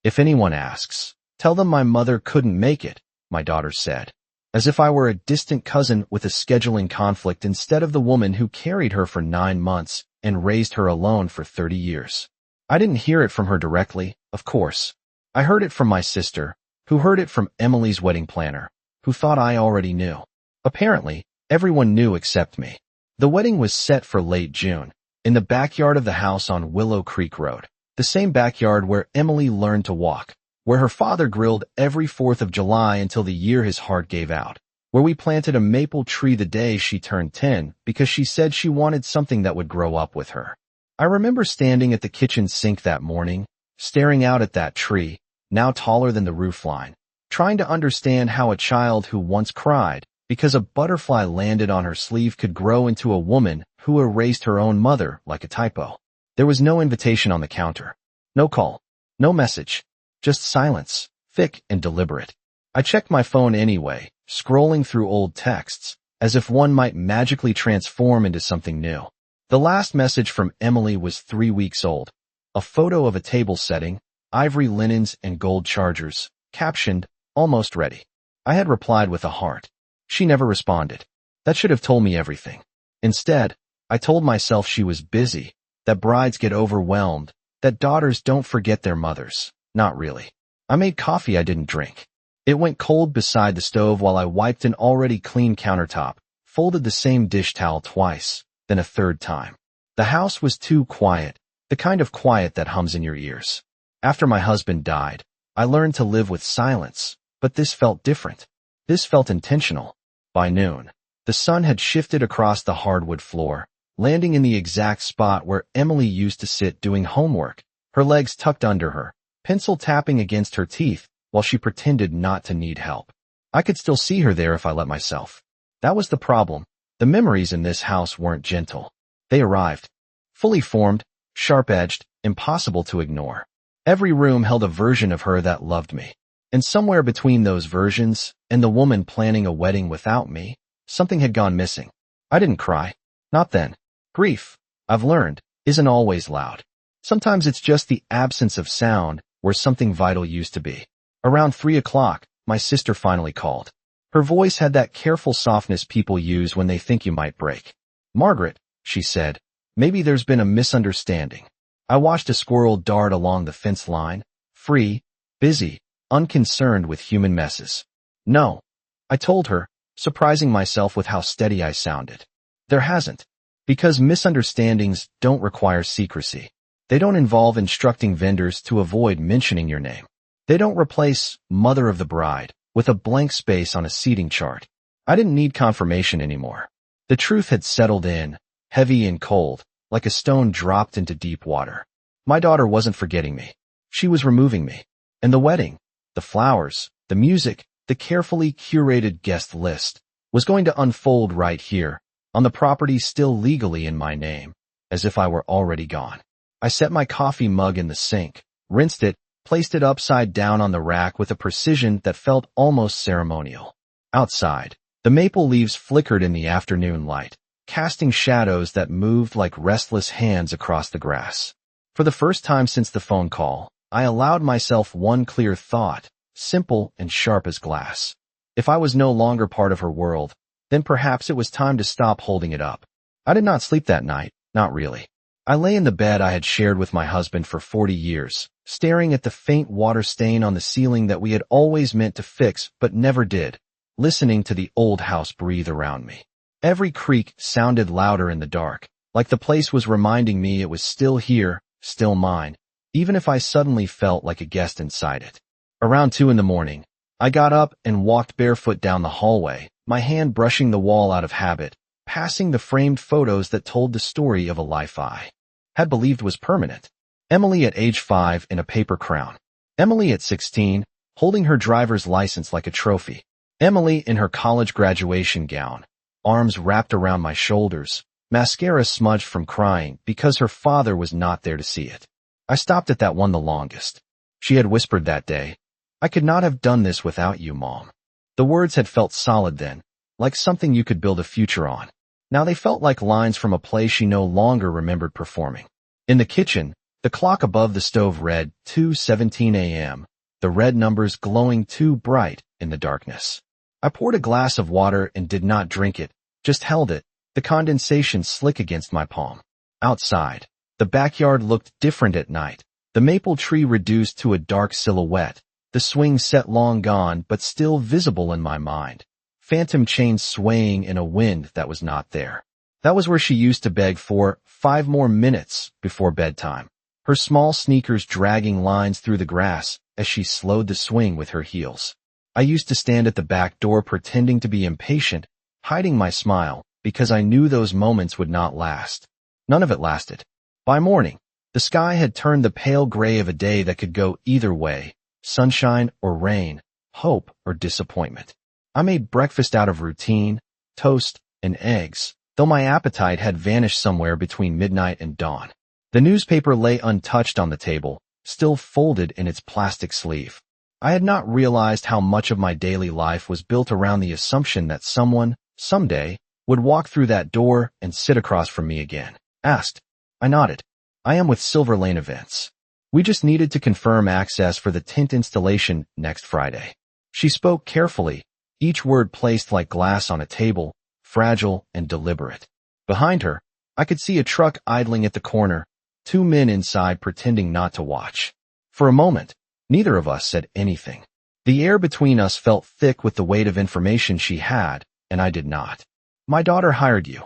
If anyone asks, tell them my mother couldn't make it, my daughter said, as if I were a distant cousin with a scheduling conflict instead of the woman who carried her for 9 months and raised her alone for 30 years. I didn't hear it from her directly, of course. I heard it from my sister, who heard it from Emily's wedding planner, who thought I already knew. Apparently, everyone knew except me. The wedding was set for late June, in the backyard of the house on Willow Creek Road, the same backyard where Emily learned to walk, where her father grilled every 4th of July until the year his heart gave out, where we planted a maple tree the day she turned 10 because she said she wanted something that would grow up with her. I remember standing at the kitchen sink that morning, staring out at that tree, now taller than the roofline, trying to understand how a child who once cried because a butterfly landed on her sleeve could grow into a woman who erased her own mother like a typo. There was no invitation on the counter. No call. No message. Just silence, thick and deliberate. I checked my phone anyway, scrolling through old texts, as if one might magically transform into something new. The last message from Emily was 3 weeks old. A photo of a table setting, ivory linens and gold chargers, captioned, "Almost ready." I had replied with a heart. She never responded. That should have told me everything. Instead, I told myself she was busy, that brides get overwhelmed, that daughters don't forget their mothers. Not really. I made coffee I didn't drink. It went cold beside the stove while I wiped an already clean countertop, folded the same dish towel twice, then a third time. The house was too quiet, the kind of quiet that hums in your ears. After my husband died, I learned to live with silence, but this felt different. This felt intentional. By noon, the sun had shifted across the hardwood floor, landing in the exact spot where Emily used to sit doing homework, her legs tucked under her, pencil tapping against her teeth while she pretended not to need help. I could still see her there if I let myself. That was the problem. The memories in this house weren't gentle. They arrived. Fully formed, sharp-edged, impossible to ignore. Every room held a version of her that loved me. And somewhere between those versions and the woman planning a wedding without me, something had gone missing. I didn't cry. Not then. Grief, I've learned, isn't always loud. Sometimes it's just the absence of sound where something vital used to be. Around 3 o'clock, my sister finally called. Her voice had that careful softness people use when they think you might break. "Margaret," she said, "maybe there's been a misunderstanding." I watched a squirrel dart along the fence line, free, busy, unconcerned with human messes. "No," I told her, surprising myself with how steady I sounded. "There hasn't. Because misunderstandings don't require secrecy. They don't involve instructing vendors to avoid mentioning your name. They don't replace mother of the bride with a blank space on a seating chart. I didn't need confirmation anymore. The truth had settled in, heavy and cold, like a stone dropped into deep water. My daughter wasn't forgetting me. She was removing me. And the wedding, the flowers, the music, the carefully curated guest list, was going to unfold right here, on the property still legally in my name, as if I were already gone. I set my coffee mug in the sink, rinsed it, placed it upside down on the rack with a precision that felt almost ceremonial. Outside, the maple leaves flickered in the afternoon light, casting shadows that moved like restless hands across the grass. For the first time since the phone call, I allowed myself one clear thought, simple and sharp as glass. If I was no longer part of her world, then perhaps it was time to stop holding it up. I did not sleep that night, not really. I lay in the bed I had shared with my husband for 40 years, staring at the faint water stain on the ceiling that we had always meant to fix but never did, listening to the old house breathe around me. Every creak sounded louder in the dark, like the place was reminding me it was still here, still mine, even if I suddenly felt like a guest inside it. Around 2 in the morning, I got up and walked barefoot down the hallway, my hand brushing the wall out of habit, passing the framed photos that told the story of a life I had believed was permanent. Emily at age 5 in a paper crown. Emily at 16, holding her driver's license like a trophy. Emily in her college graduation gown, arms wrapped around my shoulders, mascara smudged from crying because her father was not there to see it. I stopped at that one the longest. She had whispered that day, "I could not have done this without you, Mom." The words had felt solid then, like something you could build a future on. Now they felt like lines from a play she no longer remembered performing. In the kitchen, The clock above the stove read 2:17 a.m., the red numbers glowing too bright in the darkness. I poured a glass of water and did not drink it, just held it, the condensation slick against my palm. Outside, the backyard looked different at night. The maple tree reduced to a dark silhouette, the swing set long gone but still visible in my mind. Phantom chains swaying in a wind that was not there. That was where she used to beg for 5 more minutes before bedtime, her small sneakers dragging lines through the grass as she slowed the swing with her heels. I used to stand at the back door pretending to be impatient, hiding my smile, because I knew those moments would not last. None of it lasted. By morning, the sky had turned the pale gray of a day that could go either way, sunshine or rain, hope or disappointment. I made breakfast out of routine, toast and eggs, though my appetite had vanished somewhere between midnight and dawn. The newspaper lay untouched on the table, still folded in its plastic sleeve. I had not realized how much of my daily life was built around the assumption that someone, someday, would walk through that door and sit across from me again. Asked. I nodded. I am with Silver Lane Events. We just needed to confirm access for the tint installation next Friday. She spoke carefully, each word placed like glass on a table, fragile and deliberate. Behind her, I could see a truck idling at the corner, 2 men inside pretending not to watch. For a moment, neither of us said anything. The air between us felt thick with the weight of information she had, and I did not. My daughter hired you,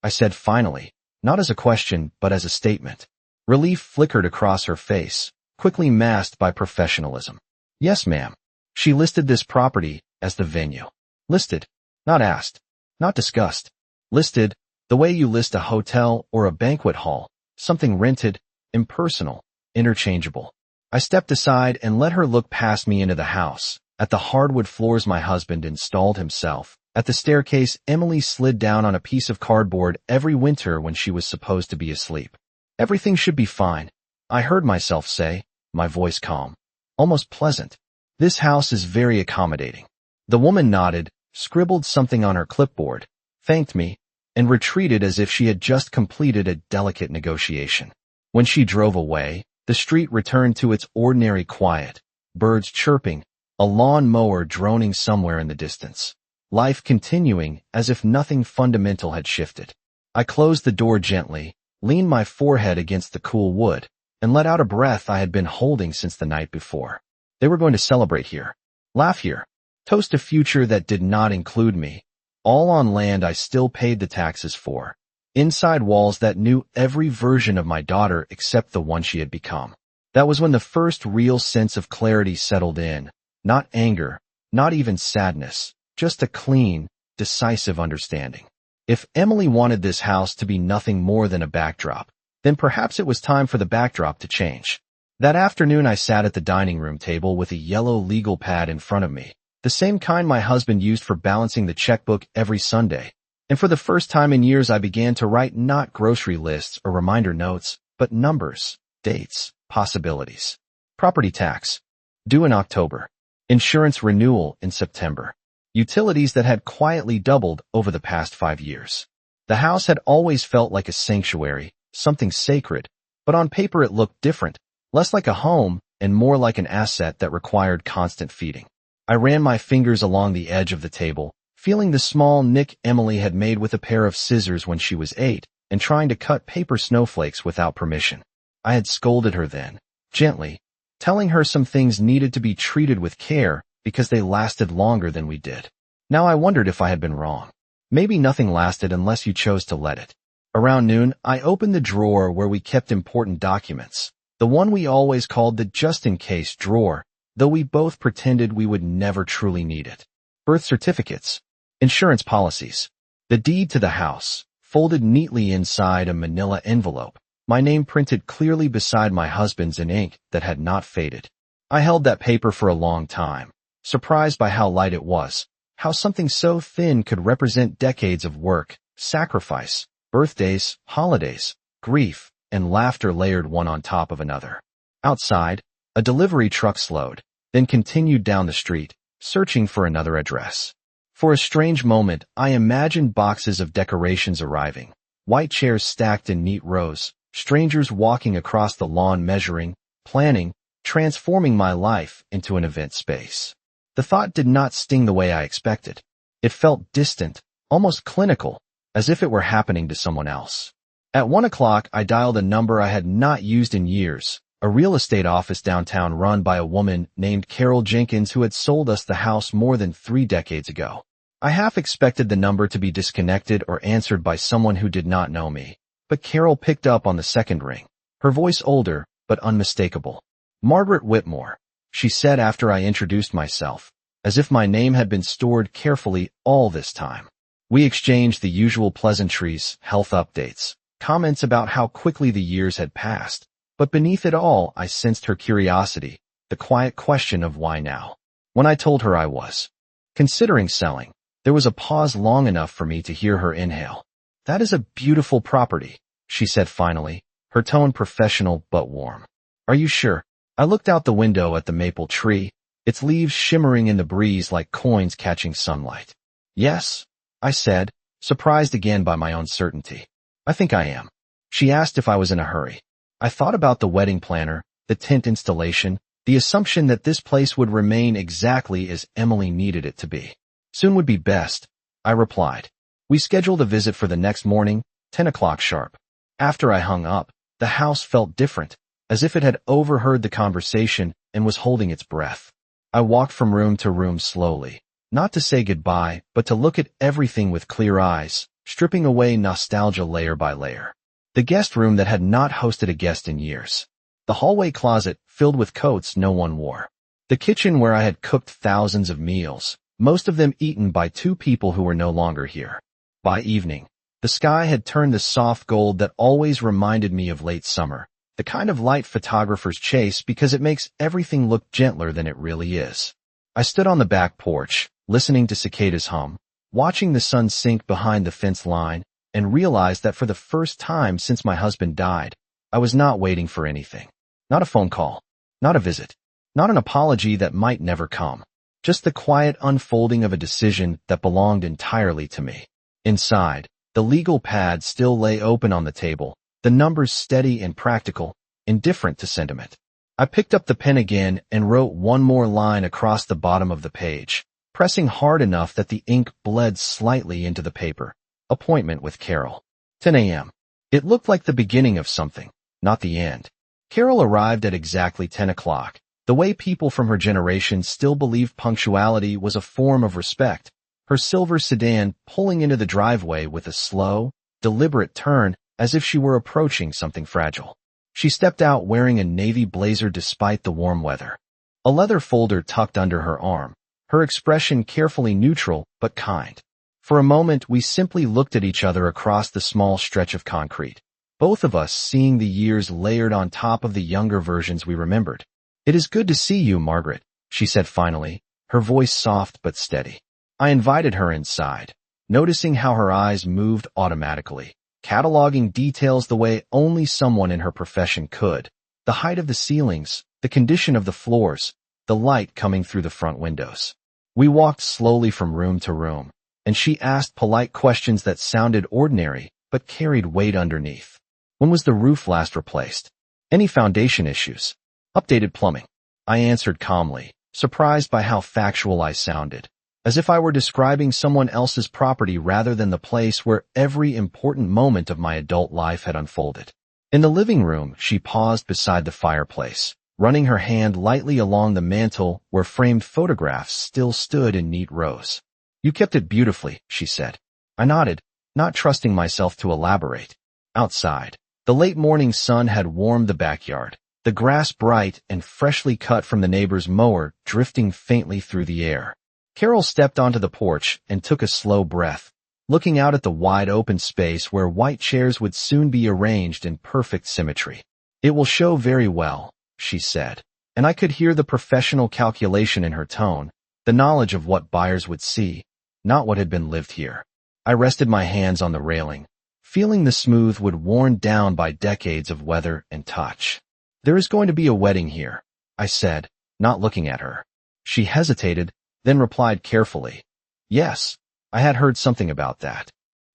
I said finally, not as a question but as a statement. Relief flickered across her face, quickly masked by professionalism. Yes, ma'am. She listed this property as the venue. Listed, not asked, not discussed. Listed, the way you list a hotel or a banquet hall, something rented, impersonal, interchangeable. I stepped aside and let her look past me into the house, at the hardwood floors my husband installed himself, at the staircase Emily slid down on a piece of cardboard every winter when she was supposed to be asleep. Everything should be fine, I heard myself say, my voice calm, almost pleasant. This house is very accommodating. The woman nodded, scribbled something on her clipboard, thanked me, and retreated as if she had just completed a delicate negotiation. When she drove away, the street returned to its ordinary quiet, birds chirping, a lawn mower droning somewhere in the distance. Life continuing as if nothing fundamental had shifted. I closed the door gently, leaned my forehead against the cool wood, and let out a breath I had been holding since the night before. They were going to celebrate here, laugh here, toast a future that did not include me, all on land I still paid the taxes for, inside walls that knew every version of my daughter except the one she had become. That was when the first real sense of clarity settled in, not anger, not even sadness, just a clean, decisive understanding. If Emily wanted this house to be nothing more than a backdrop, then perhaps it was time for the backdrop to change. That afternoon I sat at the dining room table with a yellow legal pad in front of me, the same kind my husband used for balancing the checkbook every Sunday. And for the first time in years I began to write not grocery lists or reminder notes, but numbers, dates, possibilities. Property tax, due in October. Insurance renewal in September. Utilities that had quietly doubled over the past 5 years. The house had always felt like a sanctuary, something sacred, but on paper it looked different, less like a home and more like an asset that required constant feeding. I ran my fingers along the edge of the table, feeling the small nick Emily had made with a pair of scissors when she was 8, and trying to cut paper snowflakes without permission. I had scolded her then, gently, telling her some things needed to be treated with care because they lasted longer than we did. Now I wondered if I had been wrong. Maybe nothing lasted unless you chose to let it. Around noon, I opened the drawer where we kept important documents, the one we always called the just-in-case drawer, though we both pretended we would never truly need it. Birth certificates, insurance policies, the deed to the house, folded neatly inside a manila envelope, my name printed clearly beside my husband's in ink that had not faded. I held that paper for a long time, surprised by how light it was, how something so thin could represent decades of work, sacrifice, birthdays, holidays, grief, and laughter layered one on top of another. Outside, a delivery truck slowed, then continued down the street, searching for another address. For a strange moment, I imagined boxes of decorations arriving, white chairs stacked in neat rows, strangers walking across the lawn measuring, planning, transforming my life into an event space. The thought did not sting the way I expected. It felt distant, almost clinical, as if it were happening to someone else. At 1 o'clock, I dialed a number I had not used in years, a real estate office downtown run by a woman named Carol Jenkins who had sold us the house more than 3 decades ago. I half expected the number to be disconnected or answered by someone who did not know me, but Carol picked up on the second ring, her voice older but unmistakable. "Margaret Whitmore," she said after I introduced myself, as if my name had been stored carefully all this time. We exchanged the usual pleasantries, health updates, comments about how quickly the years had passed, but beneath it all I sensed her curiosity, the quiet question of why now. When I told her I was considering selling, there was a pause long enough for me to hear her inhale. "That is a beautiful property," she said finally, her tone professional but warm. "Are you sure?" I looked out the window at the maple tree, its leaves shimmering in the breeze like coins catching sunlight. "Yes," I said, surprised again by my own certainty. "I think I am." She asked if I was in a hurry. I thought about the wedding planner, the tent installation, the assumption that this place would remain exactly as Emily needed it to be. "Soon would be best," I replied. We scheduled a visit for the next morning, 10 o'clock sharp. After I hung up, the house felt different, as if it had overheard the conversation and was holding its breath. I walked from room to room slowly, not to say goodbye, but to look at everything with clear eyes, stripping away nostalgia layer by layer. The guest room that had not hosted a guest in years. The hallway closet filled with coats no one wore. The kitchen where I had cooked thousands of meals, most of them eaten by 2 people who were no longer here. By evening, the sky had turned the soft gold that always reminded me of late summer, the kind of light photographers chase because it makes everything look gentler than it really is. I stood on the back porch, listening to cicadas hum, watching the sun sink behind the fence line, and realized that for the first time since my husband died, I was not waiting for anything. Not a phone call, not a visit, not an apology that might never come. Just the quiet unfolding of a decision that belonged entirely to me. Inside, the legal pad still lay open on the table, the numbers steady and practical, indifferent to sentiment. I picked up the pen again and wrote one more line across the bottom of the page, pressing hard enough that the ink bled slightly into the paper. Appointment with Carol. 10 a.m. It looked like the beginning of something, not the end. Carol arrived at exactly 10 o'clock, the way people from her generation still believed punctuality was a form of respect, her silver sedan pulling into the driveway with a slow, deliberate turn as if she were approaching something fragile. She stepped out wearing a navy blazer despite the warm weather. A leather folder tucked under her arm, her expression carefully neutral but kind. For a moment, we simply looked at each other across the small stretch of concrete, both of us seeing the years layered on top of the younger versions we remembered. "It is good to see you, Margaret," she said finally, her voice soft but steady. I invited her inside, noticing how her eyes moved automatically, cataloging details the way only someone in her profession could. The height of the ceilings, the condition of the floors, the light coming through the front windows. We walked slowly from room to room, and she asked polite questions that sounded ordinary but carried weight underneath. When was the roof last replaced? Any foundation issues? Updated plumbing. I answered calmly, surprised by how factual I sounded, as if I were describing someone else's property rather than the place where every important moment of my adult life had unfolded. In the living room, she paused beside the fireplace, running her hand lightly along the mantel where framed photographs still stood in neat rows. "You kept it beautifully," she said. I nodded, not trusting myself to elaborate. Outside, the late morning sun had warmed the backyard, the grass bright and freshly cut from the neighbor's mower drifting faintly through the air. Carol stepped onto the porch and took a slow breath, looking out at the wide open space where white chairs would soon be arranged in perfect symmetry. "It will show very well," she said, and I could hear the professional calculation in her tone, the knowledge of what buyers would see, not what had been lived here. I rested my hands on the railing, feeling the smooth wood worn down by decades of weather and touch. "There is going to be a wedding here," I said, not looking at her. She hesitated, then replied carefully. Yes, I had heard something about that.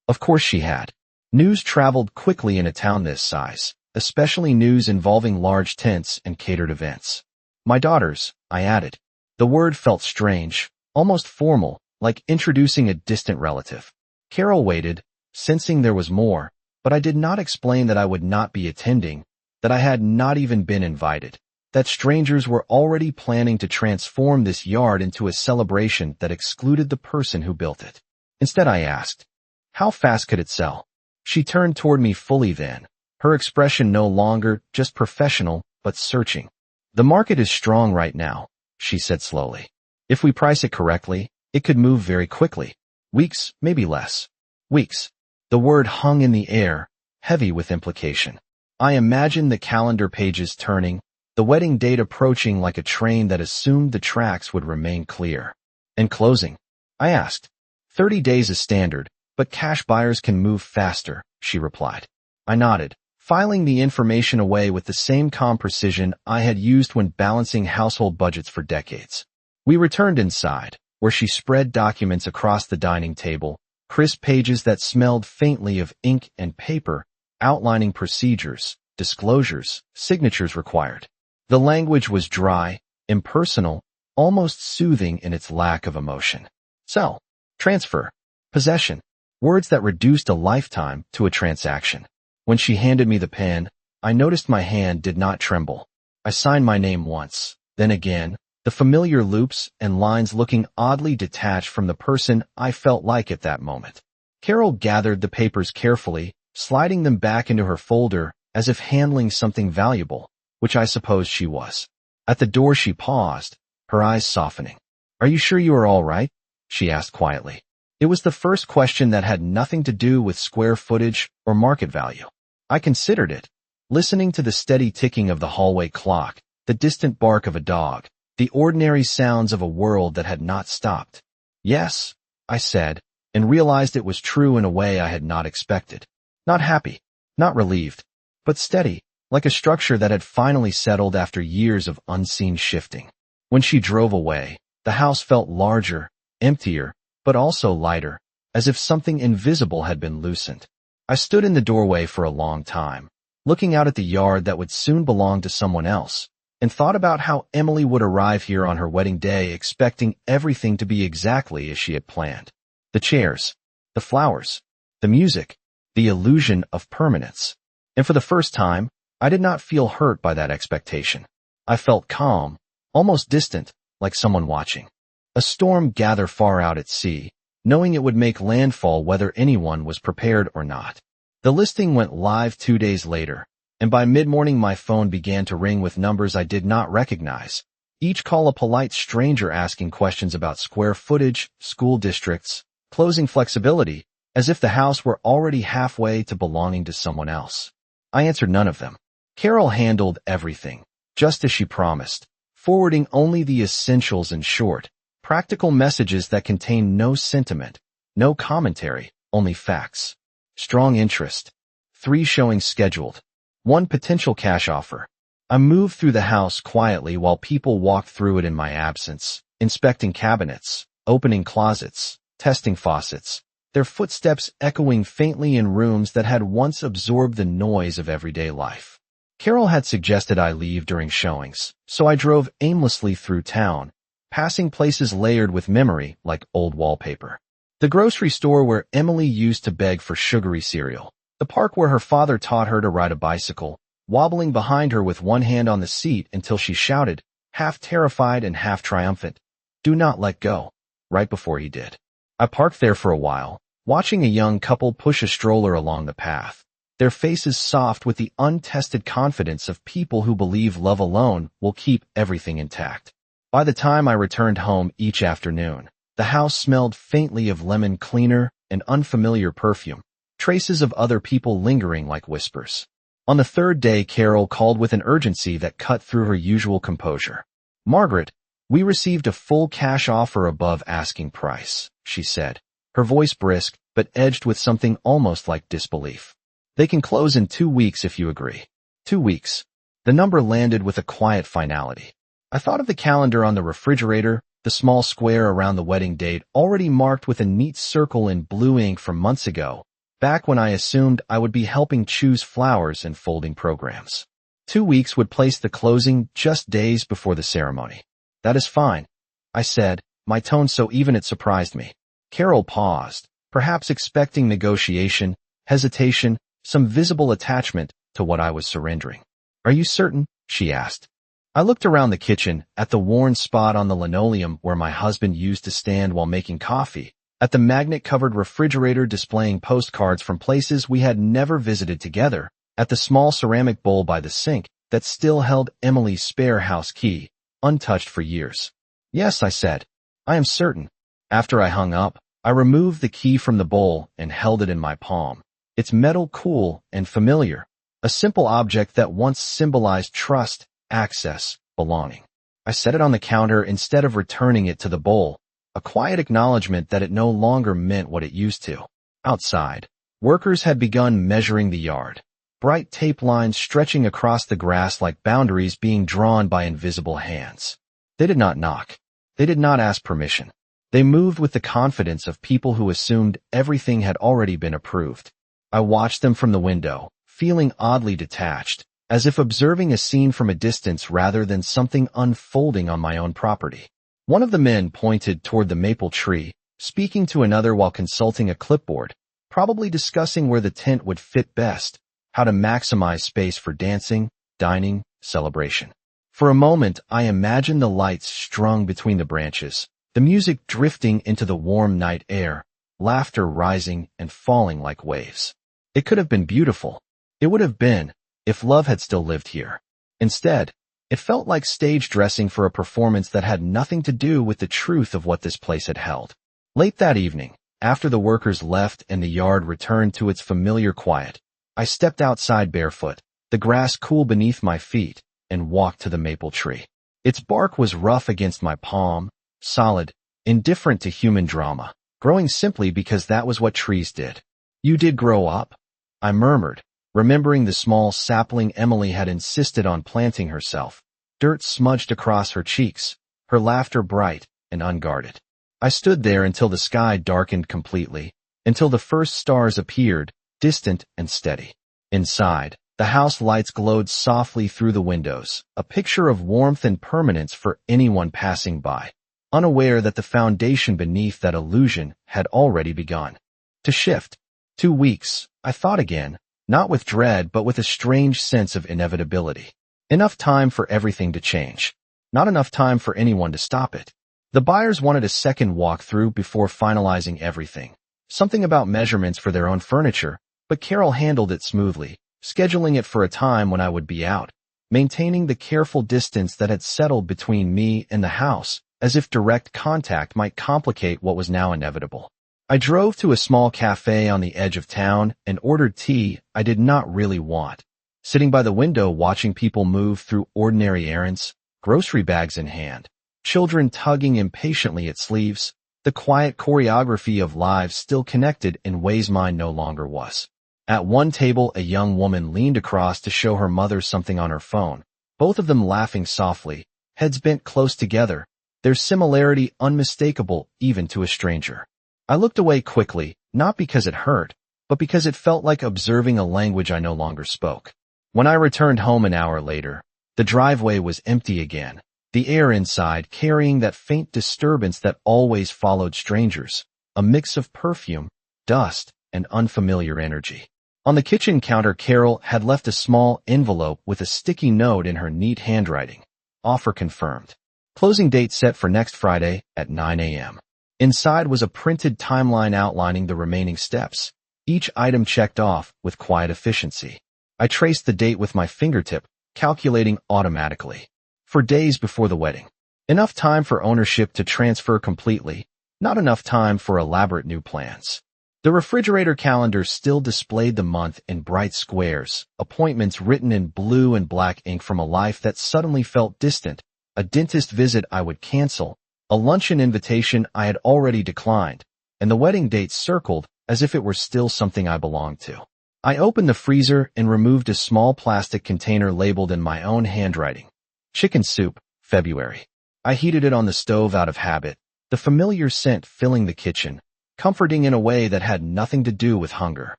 Of course she had. News traveled quickly in a town this size, especially news involving large tents and catered events. My daughters, I added. The word felt strange, almost formal, like introducing a distant relative. Carol waited, sensing there was more, but I did not explain that I would not be attending, that I had not even been invited, that strangers were already planning to transform this yard into a celebration that excluded the person who built it. Instead, I asked, how fast could it sell? She turned toward me fully then, her expression no longer just professional, but searching. The market is strong right now, she said slowly. If we price it correctly, it could move very quickly. Weeks, maybe less. Weeks. The word hung in the air, heavy with implication. I imagined the calendar pages turning, the wedding date approaching like a train that assumed the tracks would remain clear. And closing? I asked. 30 days is standard, but cash buyers can move faster, she replied. I nodded, filing the information away with the same calm precision I had used when balancing household budgets for decades. We returned inside, where she spread documents across the dining table, crisp pages that smelled faintly of ink and paper, outlining procedures, disclosures, signatures required. The language was dry, impersonal, almost soothing in its lack of emotion. Sell, transfer, possession, words that reduced a lifetime to a transaction. When she handed me the pen, I noticed my hand did not tremble. I signed my name once, then again, the familiar loops and lines looking oddly detached from the person I felt like at that moment. Carol gathered the papers carefully, sliding them back into her folder as if handling something valuable, which I suppose she was. At the door she paused, her eyes softening. Are you sure you are all right? She asked quietly. It was the first question that had nothing to do with square footage or market value. I considered it, listening to the steady ticking of the hallway clock, the distant bark of a dog, the ordinary sounds of a world that had not stopped. Yes, I said, and realized it was true in a way I had not expected. Not happy, not relieved, but steady, like a structure that had finally settled after years of unseen shifting. When she drove away, the house felt larger, emptier, but also lighter, as if something invisible had been loosened. I stood in the doorway for a long time, looking out at the yard that would soon belong to someone else, and thought about how Emily would arrive here on her wedding day expecting everything to be exactly as she had planned. The chairs, the flowers, the music, the illusion of permanence. And for the first time, I did not feel hurt by that expectation. I felt calm, almost distant, like someone watching a storm gather far out at sea, knowing it would make landfall whether anyone was prepared or not. The listing went live 2 days later, and by mid-morning my phone began to ring with numbers I did not recognize, each call a polite stranger asking questions about square footage, school districts, closing flexibility, as if the house were already halfway to belonging to someone else. I answered none of them. Carol handled everything, just as she promised, forwarding only the essentials in short, practical messages that contained no sentiment, no commentary, only facts. Strong interest. 3 showings scheduled. 1 potential cash offer. I moved through the house quietly while people walked through it in my absence, inspecting cabinets, opening closets, testing faucets, their footsteps echoing faintly in rooms that had once absorbed the noise of everyday life. Carol had suggested I leave during showings, so I drove aimlessly through town, passing places layered with memory like old wallpaper. The grocery store where Emily used to beg for sugary cereal. The park where her father taught her to ride a bicycle, wobbling behind her with one hand on the seat until she shouted, half terrified and half triumphant, "Do not let go," right before he did. I parked there for a while, watching a young couple push a stroller along the path, their faces soft with the untested confidence of people who believe love alone will keep everything intact. By the time I returned home each afternoon, the house smelled faintly of lemon cleaner and unfamiliar perfume, traces of other people lingering like whispers. On the 3rd day, Carol called with an urgency that cut through her usual composure. "Margaret, we received a full cash offer above asking price," she said, her voice brisk but edged with something almost like disbelief. "They can close in 2 weeks if you agree." 2 weeks. The number landed with a quiet finality. I thought of the calendar on the refrigerator, the small square around the wedding date already marked with a neat circle in blue ink from months ago, back when I assumed I would be helping choose flowers and folding programs. 2 weeks would place the closing just days before the ceremony. That is fine, I said, my tone so even it surprised me. Carol paused, perhaps expecting negotiation, hesitation, some visible attachment to what I was surrendering. Are you certain? She asked. I looked around the kitchen, at the worn spot on the linoleum where my husband used to stand while making coffee, at the magnet-covered refrigerator displaying postcards from places we had never visited together, at the small ceramic bowl by the sink that still held Emily's spare house key, untouched for years. Yes, I said. I am certain. After I hung up, I removed the key from the bowl and held it in my palm. Its metal cool and familiar, a simple object that once symbolized trust, access, belonging. I set it on the counter instead of returning it to the bowl, a quiet acknowledgement that it no longer meant what it used to. Outside, workers had begun measuring the yard, bright tape lines stretching across the grass like boundaries being drawn by invisible hands. They did not knock. They did not ask permission. They moved with the confidence of people who assumed everything had already been approved. I watched them from the window, feeling oddly detached, as if observing a scene from a distance rather than something unfolding on my own property. One of the men pointed toward the maple tree, speaking to another while consulting a clipboard, probably discussing where the tent would fit best, how to maximize space for dancing, dining, celebration. For a moment, I imagined the lights strung between the branches, the music drifting into the warm night air, laughter rising and falling like waves. It could have been beautiful. It would have been, if love had still lived here. Instead, it felt like stage dressing for a performance that had nothing to do with the truth of what this place had held. Late that evening, after the workers left and the yard returned to its familiar quiet, I stepped outside barefoot, the grass cool beneath my feet, and walked to the maple tree. Its bark was rough against my palm, solid, indifferent to human drama, growing simply because that was what trees did. You did grow up? I murmured, remembering the small sapling Emily had insisted on planting herself, dirt smudged across her cheeks, her laughter bright and unguarded. I stood there until the sky darkened completely, until the first stars appeared, distant and steady. Inside, the house lights glowed softly through the windows, a picture of warmth and permanence for anyone passing by, unaware that the foundation beneath that illusion had already begun to shift. 2 weeks, I thought again, not with dread but with a strange sense of inevitability. Enough time for everything to change. Not enough time for anyone to stop it. The buyers wanted a second walkthrough before finalizing everything. Something about measurements for their own furniture, but Carol handled it smoothly, scheduling it for a time when I would be out, maintaining the careful distance that had settled between me and the house, as if direct contact might complicate what was now inevitable. I drove to a small cafe on the edge of town and ordered tea I did not really want. Sitting by the window watching people move through ordinary errands, grocery bags in hand, children tugging impatiently at sleeves, the quiet choreography of lives still connected in ways mine no longer was. At one table, a young woman leaned across to show her mother something on her phone, both of them laughing softly, heads bent close together, their similarity unmistakable even to a stranger. I looked away quickly, not because it hurt, but because it felt like observing a language I no longer spoke. When I returned home an hour later, the driveway was empty again, the air inside carrying that faint disturbance that always followed strangers, a mix of perfume, dust, and unfamiliar energy. On the kitchen counter, Carol had left a small envelope with a sticky note in her neat handwriting. Offer confirmed. Closing date set for next Friday at 9 a.m. Inside was a printed timeline outlining the remaining steps, each item checked off with quiet efficiency. I traced the date with my fingertip, calculating automatically. For days before the wedding. Enough time for ownership to transfer completely, not enough time for elaborate new plans. The refrigerator calendar still displayed the month in bright squares, appointments written in blue and black ink from a life that suddenly felt distant, a dentist visit I would cancel, a luncheon invitation I had already declined, and the wedding date circled as if it were still something I belonged to. I opened the freezer and removed a small plastic container labeled in my own handwriting. Chicken soup, February. I heated it on the stove out of habit, the familiar scent filling the kitchen, comforting in a way that had nothing to do with hunger.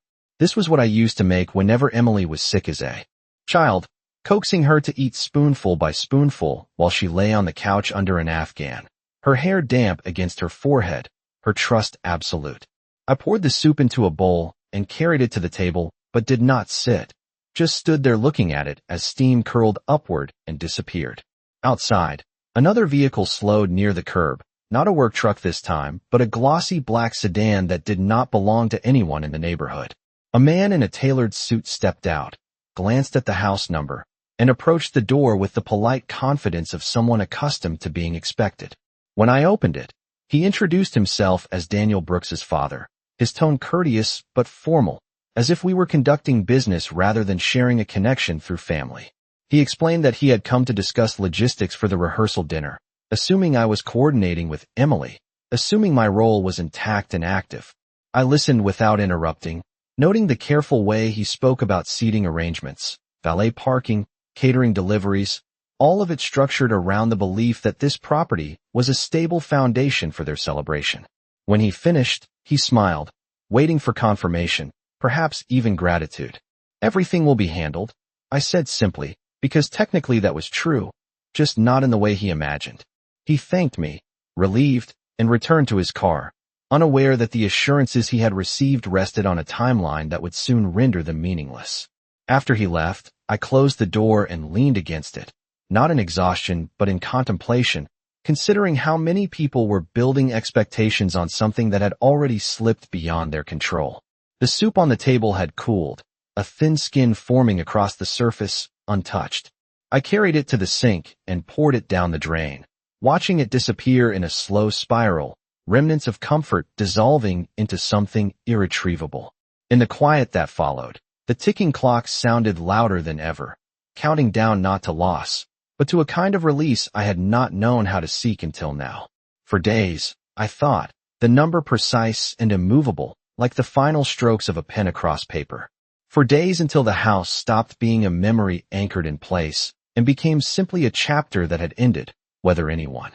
This was what I used to make whenever Emily was sick as a child, coaxing her to eat spoonful by spoonful while she lay on the couch under an Afghan, her hair damp against her forehead, her trust absolute. I poured the soup into a bowl and carried it to the table, but did not sit. Just stood there looking at it as steam curled upward and disappeared. Outside, another vehicle slowed near the curb, not a work truck this time, but a glossy black sedan that did not belong to anyone in the neighborhood. A man in a tailored suit stepped out, glanced at the house number, and approached the door with the polite confidence of someone accustomed to being expected. When I opened it, he introduced himself as Daniel Brooks's father, his tone courteous but formal, as if we were conducting business rather than sharing a connection through family. He explained that he had come to discuss logistics for the rehearsal dinner, assuming I was coordinating with Emily, assuming my role was intact and active. I listened without interrupting, noting the careful way he spoke about seating arrangements, valet parking, catering deliveries, all of it structured around the belief that this property was a stable foundation for their celebration. When he finished, he smiled, waiting for confirmation, perhaps even gratitude. "Everything will be handled," I said simply, because technically that was true, just not in the way he imagined. He thanked me, relieved, and returned to his car, unaware that the assurances he had received rested on a timeline that would soon render them meaningless. After he left, I closed the door and leaned against it, not in exhaustion but in contemplation, considering how many people were building expectations on something that had already slipped beyond their control. The soup on the table had cooled, a thin skin forming across the surface, untouched. I carried it to the sink and poured it down the drain, watching it disappear in a slow spiral, remnants of comfort dissolving into something irretrievable. In the quiet that followed, the ticking clock sounded louder than ever, counting down not to loss, but to a kind of release I had not known how to seek until now. For days, I thought, the number precise and immovable, like the final strokes of a pen across paper. For days until the house stopped being a memory anchored in place and became simply a chapter that had ended, whether anyone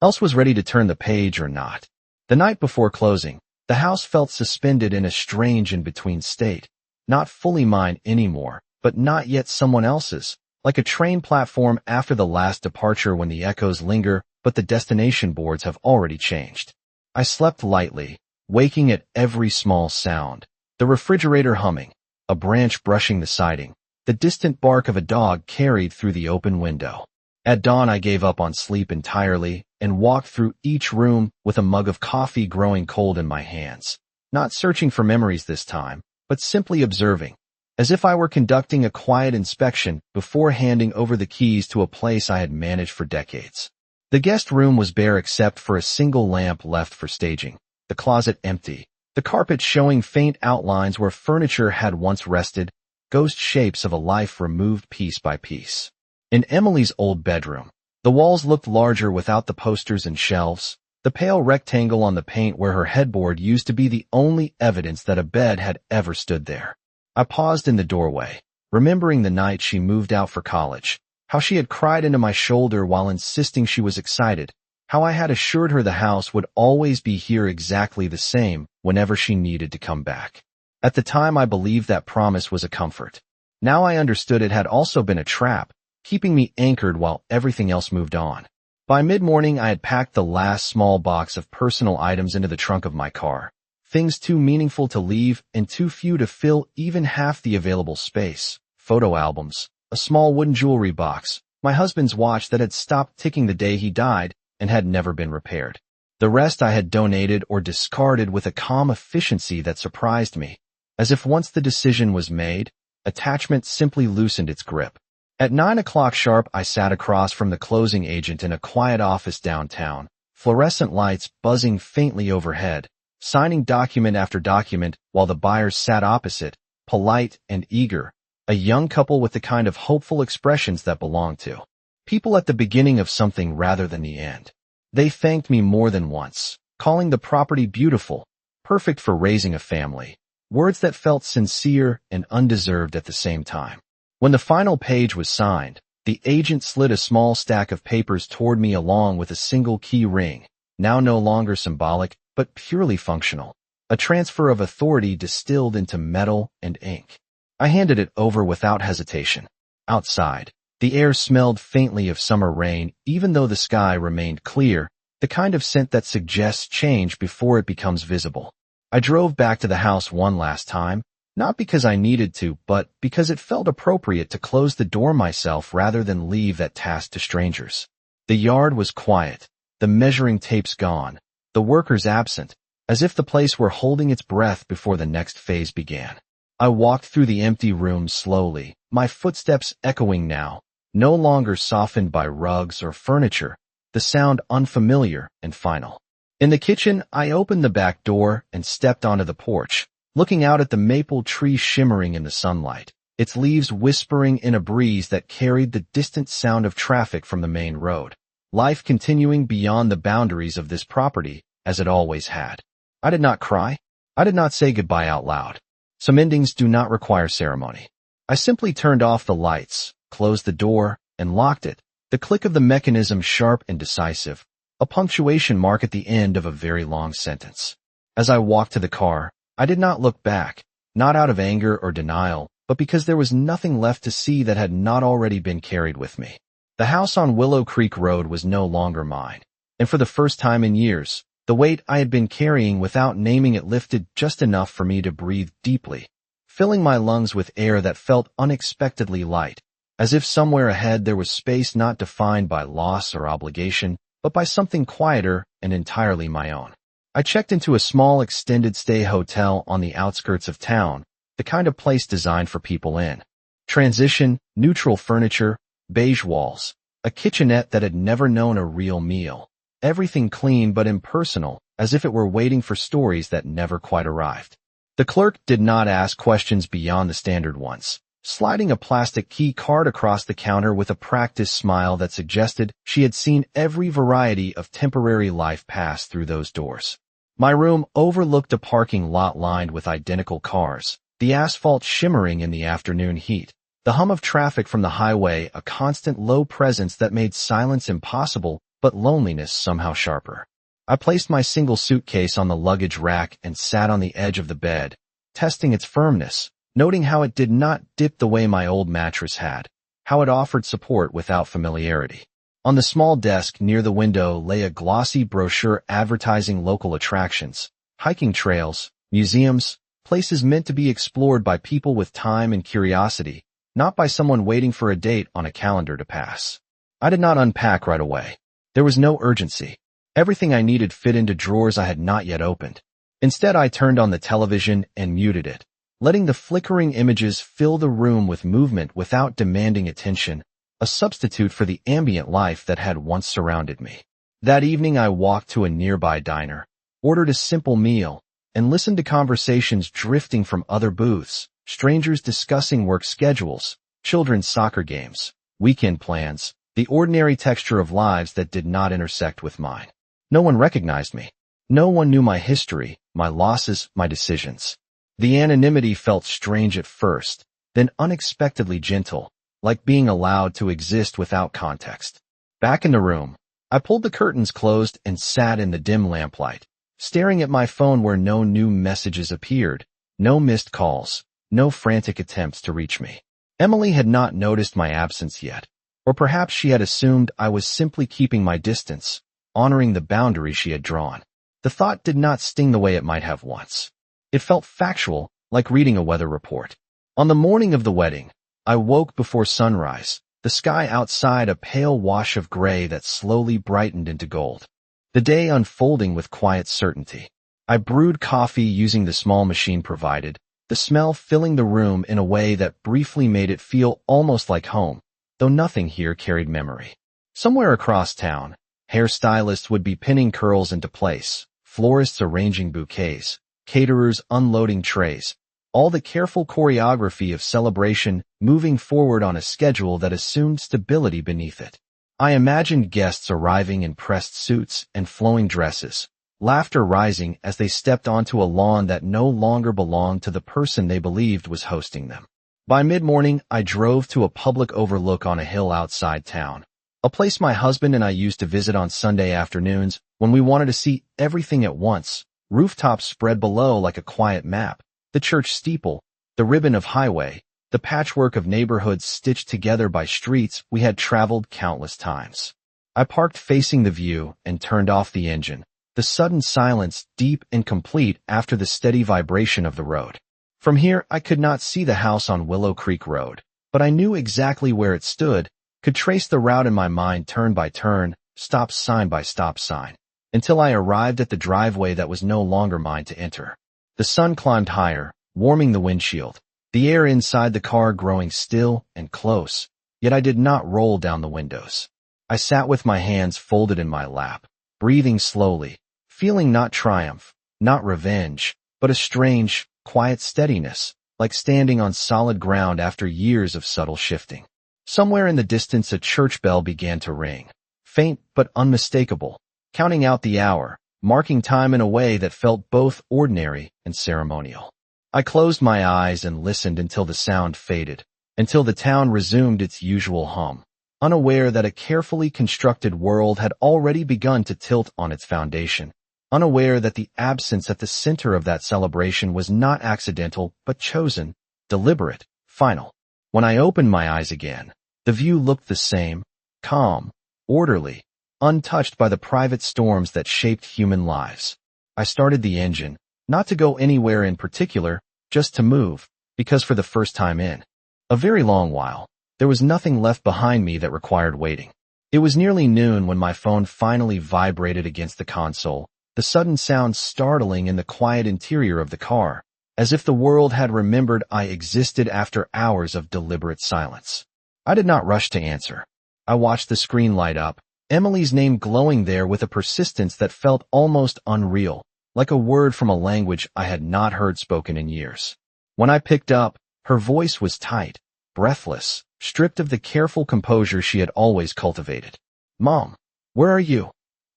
else was ready to turn the page or not. The night before closing, the house felt suspended in a strange in-between state, not fully mine anymore, but not yet someone else's, like a train platform after the last departure when the echoes linger, but the destination boards have already changed. I slept lightly, waking at every small sound, the refrigerator humming, a branch brushing the siding, the distant bark of a dog carried through the open window. At dawn I gave up on sleep entirely and walked through each room with a mug of coffee growing cold in my hands, not searching for memories this time, but simply observing, as if I were conducting a quiet inspection before handing over the keys to a place I had managed for decades. The guest room was bare except for a single lamp left for staging, the closet empty, the carpet showing faint outlines where furniture had once rested, ghost shapes of a life removed piece by piece. In Emily's old bedroom, the walls looked larger without the posters and shelves, the pale rectangle on the paint where her headboard used to be the only evidence that a bed had ever stood there. I paused in the doorway, remembering the night she moved out for college, how she had cried into my shoulder while insisting she was excited, how I had assured her the house would always be here exactly the same whenever she needed to come back. At the time I believed that promise was a comfort. Now I understood it had also been a trap, keeping me anchored while everything else moved on. By mid-morning I had packed the last small box of personal items into the trunk of my car, things too meaningful to leave and too few to fill even half the available space, photo albums, a small wooden jewelry box, my husband's watch that had stopped ticking the day he died and had never been repaired. The rest I had donated or discarded with a calm efficiency that surprised me, as if once the decision was made, attachment simply loosened its grip. At 9 o'clock sharp I sat across from the closing agent in a quiet office downtown, fluorescent lights buzzing faintly overhead, signing document after document while the buyers sat opposite, polite and eager, a young couple with the kind of hopeful expressions that belong to people at the beginning of something rather than the end. They thanked me more than once, calling the property beautiful, perfect for raising a family, words that felt sincere and undeserved at the same time. When the final page was signed, the agent slid a small stack of papers toward me along with a single key ring, now no longer symbolic, but purely functional. a transfer of authority distilled into metal and ink. I handed it over without hesitation. Outside, the air smelled faintly of summer rain, even though the sky remained clear, the kind of scent that suggests change before it becomes visible. I drove back to the house one last time, not because I needed to, but because it felt appropriate to close the door myself rather than leave that task to strangers. The yard was quiet, the measuring tapes gone, the workers absent, as if the place were holding its breath before the next phase began. I walked through the empty room slowly, my footsteps echoing now, no longer softened by rugs or furniture, the sound unfamiliar and final. In the kitchen, I opened the back door and stepped onto the porch, looking out at the maple tree shimmering in the sunlight, its leaves whispering in a breeze that carried the distant sound of traffic from the main road. Life continuing beyond the boundaries of this property, as it always had. I did not cry. I did not say goodbye out loud. Some endings do not require ceremony. I simply turned off the lights, closed the door, and locked it, the click of the mechanism sharp and decisive, a punctuation mark at the end of a very long sentence. As I walked to the car, I did not look back, not out of anger or denial, but because there was nothing left to see that had not already been carried with me. The house on Willow Creek Road was no longer mine, and for the first time in years, the weight I had been carrying without naming it lifted just enough for me to breathe deeply, filling my lungs with air that felt unexpectedly light, as if somewhere ahead there was space not defined by loss or obligation, but by something quieter and entirely my own. I checked into a small extended-stay hotel on the outskirts of town, the kind of place designed for people in transition, neutral furniture, beige walls, a kitchenette that had never known a real meal. Everything clean but impersonal, as if it were waiting for stories that never quite arrived. The clerk did not ask questions beyond the standard ones, sliding a plastic key card across the counter with a practiced smile that suggested she had seen every variety of temporary life pass through those doors. My room overlooked a parking lot lined with identical cars, the asphalt shimmering in the afternoon heat, the hum of traffic from the highway a constant low presence that made silence impossible, but loneliness somehow sharper. I placed my single suitcase on the luggage rack and sat on the edge of the bed, testing its firmness, noting how it did not dip the way my old mattress had, how it offered support without familiarity. On the small desk near the window lay a glossy brochure advertising local attractions, hiking trails, museums, places meant to be explored by people with time and curiosity, not by someone waiting for a date on a calendar to pass. I did not unpack right away. There was no urgency. Everything I needed fit into drawers I had not yet opened. Instead, I turned on the television and muted it, letting the flickering images fill the room with movement without demanding attention, a substitute for the ambient life that had once surrounded me. That evening, I walked to a nearby diner, ordered a simple meal, and listened to conversations drifting from other booths, strangers discussing work schedules, children's soccer games, weekend plans, the ordinary texture of lives that did not intersect with mine. No one recognized me. No one knew my history, my losses, my decisions. The anonymity felt strange at first, then unexpectedly gentle, like being allowed to exist without context. Back in the room, I pulled the curtains closed and sat in the dim lamplight, staring at my phone where no new messages appeared, no missed calls, no frantic attempts to reach me. Emily had not noticed my absence yet. Or perhaps she had assumed I was simply keeping my distance, honoring the boundary she had drawn. The thought did not sting the way it might have once. It felt factual, like reading a weather report. On the morning of the wedding, I woke before sunrise, the sky outside a pale wash of gray that slowly brightened into gold. The day unfolding with quiet certainty. I brewed coffee using the small machine provided, the smell filling the room in a way that briefly made it feel almost like home, though nothing here carried memory. Somewhere across town, hairstylists would be pinning curls into place, florists arranging bouquets, caterers unloading trays, all the careful choreography of celebration moving forward on a schedule that assumed stability beneath it. I imagined guests arriving in pressed suits and flowing dresses, laughter rising as they stepped onto a lawn that no longer belonged to the person they believed was hosting them. By mid-morning, I drove to a public overlook on a hill outside town, a place my husband and I used to visit on Sunday afternoons when we wanted to see everything at once, Rooftops spread below like a quiet map, the church steeple, the ribbon of highway, the patchwork of neighborhoods stitched together by streets we had traveled countless times. I parked facing the view and turned off the engine, the sudden silence deep and complete after the steady vibration of the road. From here, I could not see the house on Willow Creek Road, but I knew exactly where it stood, could trace the route in my mind turn by turn, stop sign by stop sign, until I arrived at the driveway that was no longer mine to enter. The sun climbed higher, warming the windshield, the air inside the car growing still and close, yet I did not roll down the windows. I sat with my hands folded in my lap, breathing slowly, feeling not triumph, not revenge, but a strange, quiet steadiness, like standing on solid ground after years of subtle shifting. Somewhere in the distance a church bell began to ring, faint but unmistakable, counting out the hour, marking time in a way that felt both ordinary and ceremonial. I closed my eyes and listened until the sound faded, until the town resumed its usual hum, unaware that a carefully constructed world had already begun to tilt on its foundation, unaware that the absence at the center of that celebration was not accidental but chosen, deliberate, final. When I opened my eyes again, the view looked the same, calm, orderly, untouched by the private storms that shaped human lives. I started the engine, not to go anywhere in particular, just to move, because for the first time in a very long while, there was nothing left behind me that required waiting. It was nearly noon when my phone finally vibrated against the console, the sudden sound startling in the quiet interior of the car, as if the world had remembered I existed after hours of deliberate silence. I did not rush to answer. I watched the screen light up, Emily's name glowing there with a persistence that felt almost unreal, like a word from a language I had not heard spoken in years. When I picked up, her voice was tight, breathless, stripped of the careful composure she had always cultivated. "Mom, where are you?"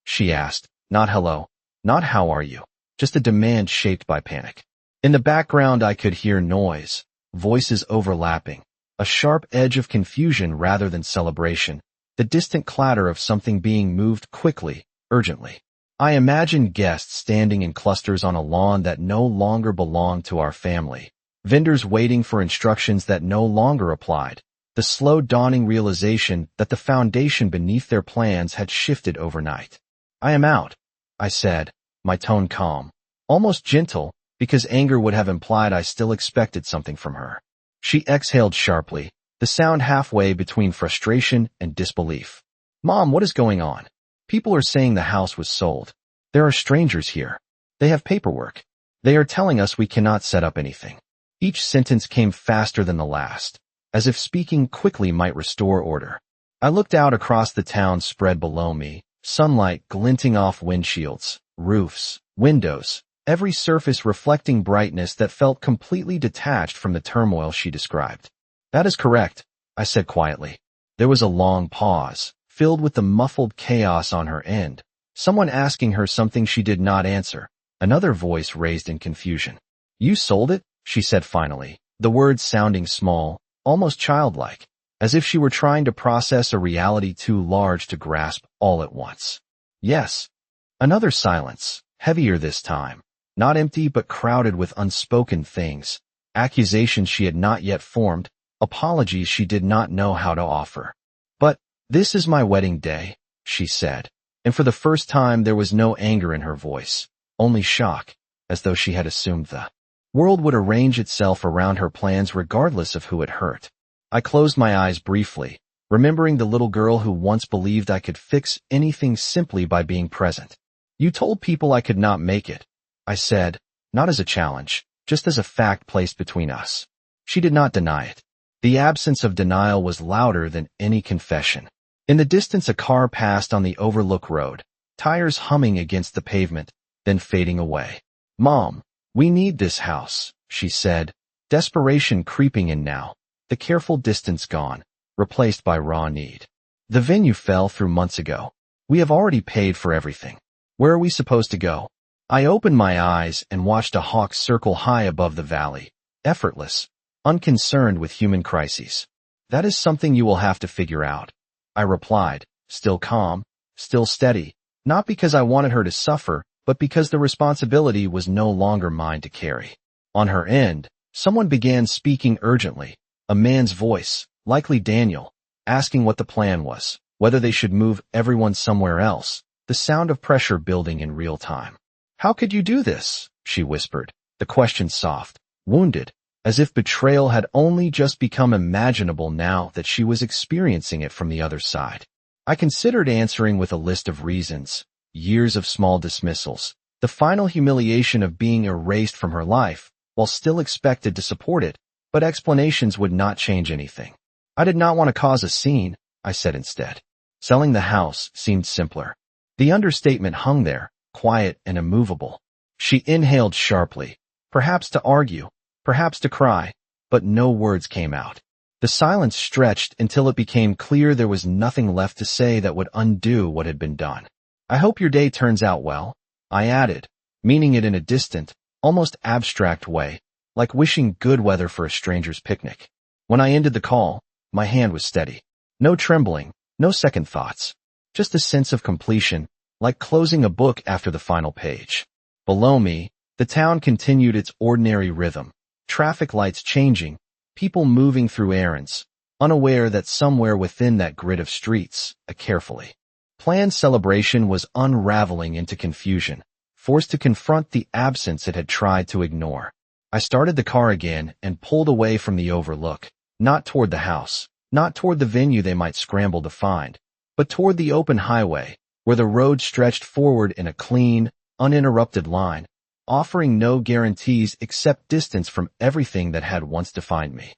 she asked, not hello, not how are you, just a demand shaped by panic. In the background I could hear noise, voices overlapping, a sharp edge of confusion rather than celebration, the distant clatter of something being moved quickly, urgently. I imagined guests standing in clusters on a lawn that no longer belonged to our family, vendors waiting for instructions that no longer applied, the slow dawning realization that the foundation beneath their plans had shifted overnight. "I am out," I said, my tone calm, almost gentle, because anger would have implied I still expected something from her. She exhaled sharply, the sound halfway between frustration and disbelief. "Mom, what is going on? People are saying the house was sold. There are strangers here. They have paperwork. They are telling us we cannot set up anything." Each sentence came faster than the last, as if speaking quickly might restore order. I looked out across the town spread below me, sunlight glinting off windshields, roofs, windows, every surface reflecting brightness that felt completely detached from the turmoil she described. "That is correct," I said quietly. There was a long pause, filled with the muffled chaos on her end, someone asking her something she did not answer, another voice raised in confusion. "You sold it?" she said finally, the words sounding small, almost childlike, as if she were trying to process a reality too large to grasp all at once. "Yes." Another silence, heavier this time, not empty but crowded with unspoken things, accusations she had not yet formed, apologies she did not know how to offer. "But this is my wedding day," she said, and for the first time there was no anger in her voice, only shock, as though she had assumed the world would arrange itself around her plans regardless of who it hurt. I closed my eyes briefly, remembering the little girl who once believed I could fix anything simply by being present. "You told people I could not make it," I said, not as a challenge, just as a fact placed between us. She did not deny it. The absence of denial was louder than any confession. In the distance a car passed on the overlook road, tires humming against the pavement, then fading away. "Mom, we need this house," she said, desperation creeping in now, the careful distance gone, replaced by raw need. "The venue fell through months ago. We have already paid for everything. Where are we supposed to go?" I opened my eyes and watched a hawk circle high above the valley, effortless, unconcerned with human crises. "That is something you will have to figure out," I replied, still calm, still steady, not because I wanted her to suffer, but because the responsibility was no longer mine to carry. On her end, someone began speaking urgently, a man's voice, likely Daniel, asking what the plan was, whether they should move everyone somewhere else, the sound of pressure building in real time. "How could you do this?" she whispered, the question soft, wounded, as if betrayal had only just become imaginable now that she was experiencing it from the other side. I considered answering with a list of reasons, years of small dismissals, the final humiliation of being erased from her life, while still expected to support it, but explanations would not change anything. "I did not want to cause a scene," I said instead. Selling the house seemed simpler. The understatement hung there, quiet and immovable. She inhaled sharply, perhaps to argue, perhaps to cry, but no words came out. The silence stretched until it became clear there was nothing left to say that would undo what had been done. "I hope your day turns out well," I added, meaning it in a distant, almost abstract way, like wishing good weather for a stranger's picnic. When I ended the call, my hand was steady. No trembling, no second thoughts. Just a sense of completion, like closing a book after the final page. Below me, the town continued its ordinary rhythm, traffic lights changing, people moving through errands, unaware that somewhere within that grid of streets, a carefully planned celebration was unraveling into confusion, forced to confront the absence it had tried to ignore. I started the car again and pulled away from the overlook, not toward the house, not toward the venue they might scramble to find, but toward the open highway, where the road stretched forward in a clean, uninterrupted line, offering no guarantees except distance from everything that had once defined me.